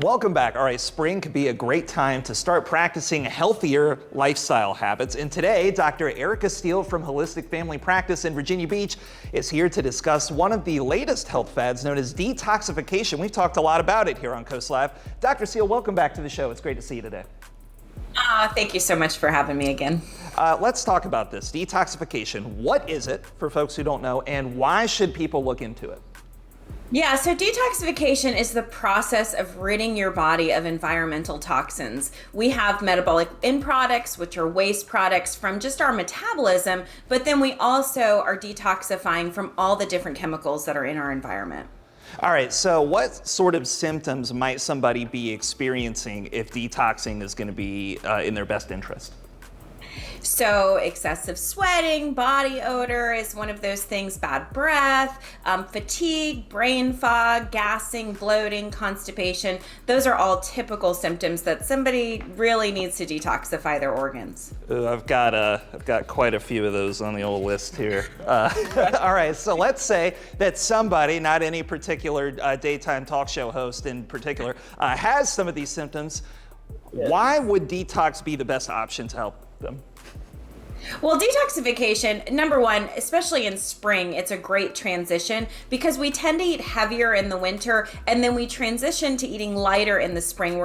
Welcome back. All right, spring could be a great time to start practicing healthier lifestyle habits. And today, Dr. Erica Steele from Holistic Family Practice in Virginia Beach is here to discuss one of the latest health fads known as detoxification. We've talked a lot about it here on Coast Live. Dr. Steele, welcome back to the show. It's great to see you today. Thank you so much for having me again. Let's talk about this. Detoxification. What is it, for folks who don't know, and why should people look into it? Yeah, so detoxification is the process of ridding your body of environmental toxins. We have metabolic end products, which are waste products from just our metabolism, but then we also are detoxifying from all the different chemicals that are in our environment. All right, so what sort of symptoms might somebody be experiencing if detoxing is going to be in their best interest? So excessive sweating, body odor is one of those things, bad breath, fatigue, brain fog, gassing, bloating, constipation. Those are all typical symptoms that somebody really needs to detoxify their organs. I've got quite a few of those on the old list here. All right, so let's say that somebody, not any particular daytime talk show host in particular, has some of these symptoms. Yeah. Why would detox be the best option to help them? Well, detoxification, number one, especially in spring, it's a great transition because we tend to eat heavier in the winter and then we transition to eating lighter in the spring,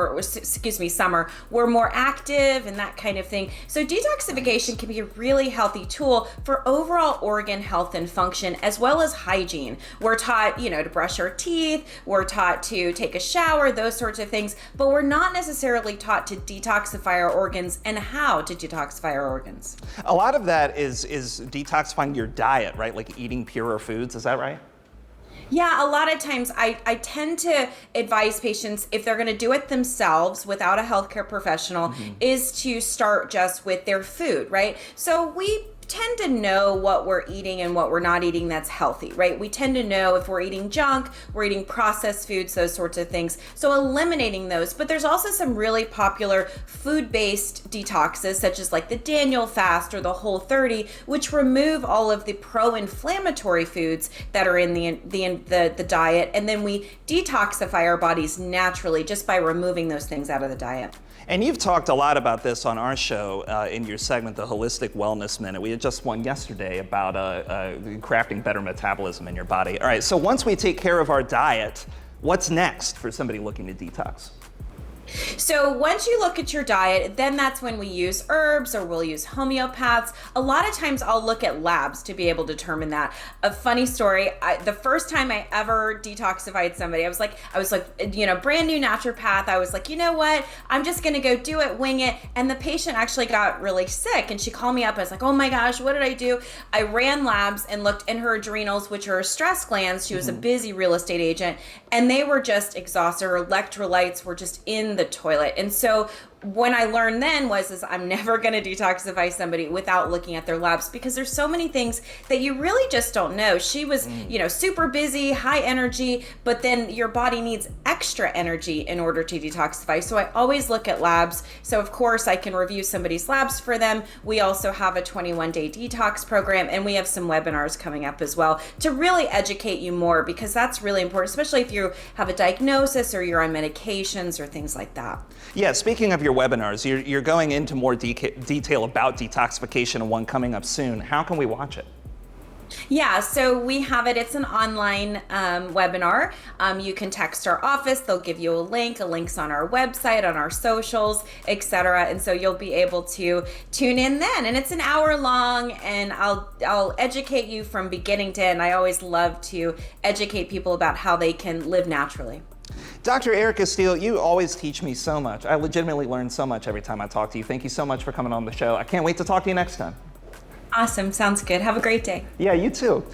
summer. We're more active and that kind of thing. So detoxification can be a really healthy tool for overall organ health and function as well as hygiene. We're taught, to brush our teeth, we're taught to take a shower, those sorts of things, but we're not necessarily taught to detoxify our organs and how to detoxify our organs. A lot of that is detoxifying your diet, right? Like eating purer foods, is that right? Yeah, a lot of times I tend to advise patients, if they're going to do it themselves without a healthcare professional, is to start just with their food, right? So we tend to know what we're eating and what we're not eating that's healthy, right? We tend to know if we're eating junk, we're eating processed foods, those sorts of things. So eliminating those, but there's also some really popular food-based detoxes, such as like the Daniel fast or the Whole30, which remove all of the pro-inflammatory foods that are in the diet, and then we detoxify our bodies naturally just by removing those things out of the diet. And you've talked a lot about this on our show in your segment, The Holistic Wellness Minute. We had just one yesterday about crafting better metabolism in your body. All right, so once we take care of our diet, what's next for somebody looking to detox? So once you look at your diet, then that's when we use herbs or we'll use homeopaths. A lot of times I'll look at labs to be able to determine that. A funny story, the first time I ever detoxified somebody, I was like, brand new naturopath. I was like, you know what? I'm just going to go do it, wing it. And the patient actually got really sick and she called me up. I was like, oh my gosh, what did I do? I ran labs and looked in her adrenals, which are stress glands. She was a busy real estate agent and they were just exhausted. Her electrolytes were just in the toilet. And so when I learned then was I'm never going to detoxify somebody without looking at their labs because there's so many things that you really just don't know. She was, super busy, high energy, but then your body needs extra energy in order to detoxify. So I always look at labs. So of course I can review somebody's labs for them. We also have a 21-day detox program and we have some webinars coming up as well to really educate you more because that's really important, especially if you have a diagnosis or you're on medications or things like that. Yeah, speaking of your webinars, you're going into more detail about detoxification and one coming up soon. How can we watch it? Yeah, so we have it. It's an online webinar. You can text our office. They'll give you a link. A link's on our website, on our socials, etc. And so you'll be able to tune in then. And it's an hour long, and I'll educate you from beginning to end. I always love to educate people about how they can live naturally. Dr. Erica Steele, you always teach me so much. I legitimately learn so much every time I talk to you. Thank you so much for coming on the show. I can't wait to talk to you next time. Awesome. Sounds good. Have a great day. Yeah, you too.